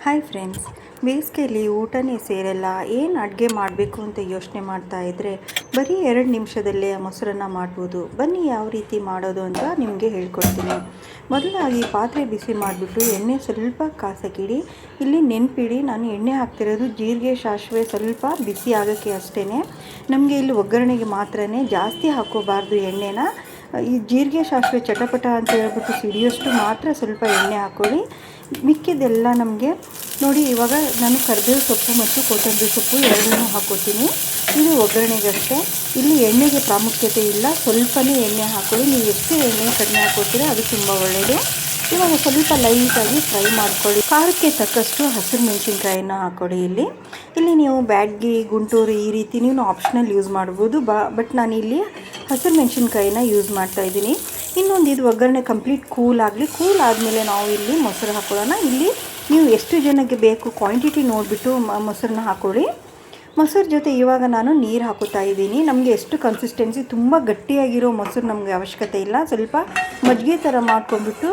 Hi friends, ಬೇಸಿಗೆಯಲ್ಲಿ ಊಟನೇ ಸೇರಲ್ಲ, ಏನು ಅಡುಗೆ ಮಾಡಬೇಕು ಅಂತ ಯೋಚನೆ ಮಾಡ್ತಾ ಇದ್ದರೆ ಬರೀ 2 ನಿಮಿಷದಲ್ಲೇ ಮೊಸರನ್ನ ಮಾಡ್ಬೋದು. ಬನ್ನಿ ಯಾವ ರೀತಿ ಮಾಡೋದು ಅಂತ ನಿಮಗೆ ಹೇಳ್ಕೊಡ್ತೀನಿ. ಮೊದಲಾಗಿ ಪಾತ್ರೆ ಬಿಸಿ ಮಾಡಿಬಿಟ್ಟು ಎಣ್ಣೆ ಸ್ವಲ್ಪ ಕಾಸಕ್ಕಿಡಿ. ಇಲ್ಲಿ ನೆನಪಿಡಿ, ನಾನು ಎಣ್ಣೆ ಹಾಕ್ತಿರೋದು ಜೀರಿಗೆ ಸಾಸಿವೆ ಸ್ವಲ್ಪ ಬಿಸಿ ಆಗೋಕ್ಕೆ ಅಷ್ಟೇ. ನಮಗೆ ಇಲ್ಲಿ ಒಗ್ಗರಣೆಗೆ ಮಾತ್ರನೇ, ಜಾಸ್ತಿ ಹಾಕೋಬಾರ್ದು ಎಣ್ಣೆನ. ಈ ಜೀರಿಗೆ ಸಾಸಿವೆ ಚಟಪಟ ಅಂತ ಹೇಳ್ಬಿಟ್ಟು ಸಿಡಿಯೋಷ್ಟು ಮಾತ್ರ ಸ್ವಲ್ಪ ಎಣ್ಣೆ ಹಾಕ್ಕೊಳ್ಳಿ. ಮಿಕ್ಕಿದೆಲ್ಲ ನಮಗೆ ನೋಡಿ. ಇವಾಗ ನಾನು ಕರಿಬೇವು ಸೊಪ್ಪು ಮತ್ತು ಕೊತ್ತಂಬರಿ ಸೊಪ್ಪು ಎರಡನ್ನೂ ಹಾಕ್ಕೋತೀನಿ. ಇದು ಒಗ್ಗರಣೆಗಷ್ಟೇ, ಇಲ್ಲಿ ಎಣ್ಣೆಗೆ ಪ್ರಾಮುಖ್ಯತೆ ಇಲ್ಲ. ಸ್ವಲ್ಪನೇ ಎಣ್ಣೆ ಹಾಕ್ಕೊಳ್ಳಿ. ನೀವು ಎಷ್ಟು ಎಣ್ಣೆ ಕಡಿಮೆ ಹಾಕ್ಕೋತೀರೋ ಅದು ತುಂಬ ಒಳ್ಳೆಯದು. ಇವಾಗ ಸ್ವಲ್ಪ ಲೈಟಾಗಿ ಫ್ರೈ ಮಾಡ್ಕೊಳ್ಳಿ. ಖಾರಕ್ಕೆ ತಕ್ಕಷ್ಟು ಹಸಿರು ಮೆಣಸಿನ್ಕಾಯಿನ ಹಾಕ್ಕೊಳ್ಳಿ. ಇಲ್ಲಿ ನೀವು ಬ್ಯಾಡ್ಗಿ, ಗುಂಟೂರು ಈ ರೀತಿ ನೀವು ಆಪ್ಷನಲ್ ಯೂಸ್ ಮಾಡ್ಬೋದು. ಬಟ್ ನಾನಿಲ್ಲಿ ಹಸಿರು ಮೆಣಸಿನ್ಕಾಯಿನ ಯೂಸ್ ಮಾಡ್ತಾಯಿದ್ದೀನಿ. ಇನ್ನೊಂದು, ಇದು ಒಗ್ಗರಣೆ ಕಂಪ್ಲೀಟ್ ಕೂಲ್ ಆಗಲಿ. ಕೂಲ್ ಆದಮೇಲೆ ನಾವು ಇಲ್ಲಿ ಮೊಸರು ಹಾಕೊಳ್ಳೋಣ. ಇಲ್ಲಿ ನೀವು ಎಷ್ಟು ಜನಕ್ಕೆ ಬೇಕು ಕ್ವಾಂಟಿಟಿ ನೋಡಿಬಿಟ್ಟು ಮೊಸರನ್ನ ಹಾಕ್ಕೊಳ್ಳಿ. ಮೊಸರು ಜೊತೆ ಇವಾಗ ನಾನು ನೀರು ಹಾಕೋತಾ ಇದ್ದೀನಿ. ನಮಗೆ ಎಷ್ಟು ಕನ್ಸಿಸ್ಟೆನ್ಸಿ, ತುಂಬ ಗಟ್ಟಿಯಾಗಿರೋ ಮೊಸರು ನಮಗೆ ಅವಶ್ಯಕತೆ ಇಲ್ಲ. ಸ್ವಲ್ಪ ಮಜ್ಜಿಗೆ ಥರ ಮಾಡ್ಕೊಂಡ್ಬಿಟ್ಟು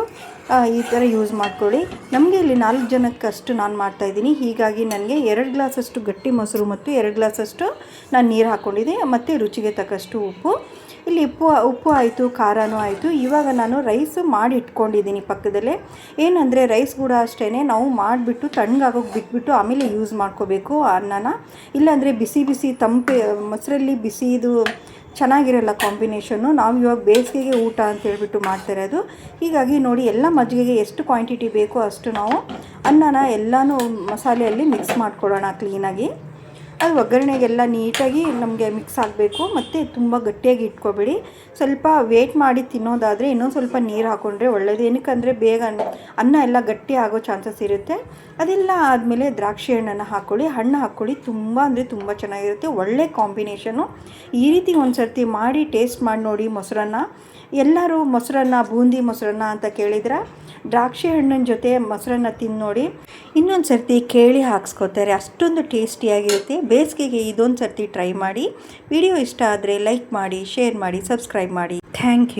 ಈ ಥರ ಯೂಸ್ ಮಾಡ್ಕೊಳ್ಳಿ. ನಮಗೆ ಇಲ್ಲಿ 4 ಜನಕ್ಕಷ್ಟು ನಾನು ಮಾಡ್ತಾಯಿದ್ದೀನಿ. ಹೀಗಾಗಿ ನನಗೆ 2 ಗ್ಲಾಸಷ್ಟು ಗಟ್ಟಿ ಮೊಸರು ಮತ್ತು 2 ಗ್ಲಾಸಷ್ಟು ನಾನು ನೀರು ಹಾಕ್ಕೊಂಡಿದ್ದೆ. ಮತ್ತು ರುಚಿಗೆ ತಕ್ಕಷ್ಟು ಉಪ್ಪು. ಇಲ್ಲಿ ಉಪ್ಪು ಆಯಿತು, ಖಾರನೂ ಆಯಿತು. ಇವಾಗ ನಾನು ರೈಸ್ ಮಾಡಿ ಇಟ್ಕೊಂಡಿದ್ದೀನಿ ಪಕ್ಕದಲ್ಲೇ. ಏನಂದರೆ ರೈಸ್ ಕೂಡ ಅಷ್ಟೇ, ನಾವು ಮಾಡಿಬಿಟ್ಟು ತಣ್ಣಗಾಗೋಗಿ ಬಿಟ್ಬಿಟ್ಟು ಆಮೇಲೆ ಯೂಸ್ ಮಾಡ್ಕೋಬೇಕು ಅನ್ನನ. ಇಲ್ಲಾಂದರೆ ಬಿಸಿ ಬಿಸಿ ಮೊಸರಲ್ಲಿ ಬಿಸಿದು ಚೆನ್ನಾಗಿರಲ್ಲ ಕಾಂಬಿನೇಷನ್ನು. ನಾವು ಇವಾಗ ಬೇಸಿಗೆಗೆ ಊಟ ಅಂತ ಹೇಳ್ಬಿಟ್ಟು ಮಾಡ್ತಾಯಿರೋದು. ಹೀಗಾಗಿ ನೋಡಿ, ಎಲ್ಲ ಮಜ್ಜಿಗೆಗೆ ಎಷ್ಟು ಕ್ವಾಂಟಿಟಿ ಬೇಕೋ ಅಷ್ಟು ನಾವು ಅನ್ನನ ಎಲ್ಲನೂ ಮಸಾಲೆಯಲ್ಲಿ ಮಿಕ್ಸ್ ಮಾಡ್ಕೊಳ್ಳೋಣ ಕ್ಲೀನಾಗಿ. ಅದು ಒಗ್ಗರಣೆಗೆಲ್ಲ ನೀಟಾಗಿ ನಮಗೆ ಮಿಕ್ಸ್ ಆಗಬೇಕು. ಮತ್ತು ತುಂಬ ಗಟ್ಟಿಯಾಗಿ ಇಟ್ಕೊಬೇಡಿ. ಸ್ವಲ್ಪ ವೇಟ್ ಮಾಡಿ ತಿನ್ನೋದಾದರೆ ಇನ್ನೊಂದು ಸ್ವಲ್ಪ ನೀರು ಹಾಕ್ಕೊಂಡ್ರೆ ಒಳ್ಳೆಯದು. ಏನಕ್ಕಂದರೆ ಬೇಗ ಅನ್ನ ಎಲ್ಲ ಗಟ್ಟಿ ಆಗೋ ಚಾನ್ಸಸ್ ಇರುತ್ತೆ. ಅದೆಲ್ಲ ಆದಮೇಲೆ ದ್ರಾಕ್ಷಿ ಹಣ್ಣನ್ನು ಹಾಕ್ಕೊಳ್ಳಿ, ಹಣ್ಣು ಹಾಕ್ಕೊಳ್ಳಿ. ತುಂಬ ಅಂದರೆ ತುಂಬ ಚೆನ್ನಾಗಿರುತ್ತೆ, ಒಳ್ಳೆ ಕಾಂಬಿನೇಷನು. ಈ ರೀತಿ ಒಂದು ಸರ್ತಿ ಮಾಡಿ ಟೇಸ್ಟ್ ಮಾಡಿ ನೋಡಿ ಮೊಸರನ್ನ. ಎಲ್ಲರೂ ಮೊಸರನ್ನ, ಬೂಂದಿ ಮೊಸರನ್ನ ಅಂತ ಕೇಳಿದ್ರೆ ದ್ರಾಕ್ಷಿ ಹಣ್ಣಿನ ಜೊತೆ ಮೊಸರನ್ನ ತಿಂದು ನೋಡಿ. ಇನ್ನೊಂದು ಸರ್ತಿ ಕೇಳಿ ಹಾಕ್ಸ್ಕೊತಾರೆ, ಅಷ್ಟೊಂದು ಟೇಸ್ಟಿಯಾಗಿರುತ್ತೆ. ಬೇಸಿಗೆಗೆ ಇದೊಂದು ಸರ್ತಿ ಟ್ರೈ ಮಾಡಿ. ವಿಡಿಯೋ ಇಷ್ಟ ಆದರೆ ಲೈಕ್ ಮಾಡಿ, ಶೇರ್ ಮಾಡಿ, ಸಬ್ಸ್ಕ್ರೈಬ್ ಮಾಡಿ. Thank you.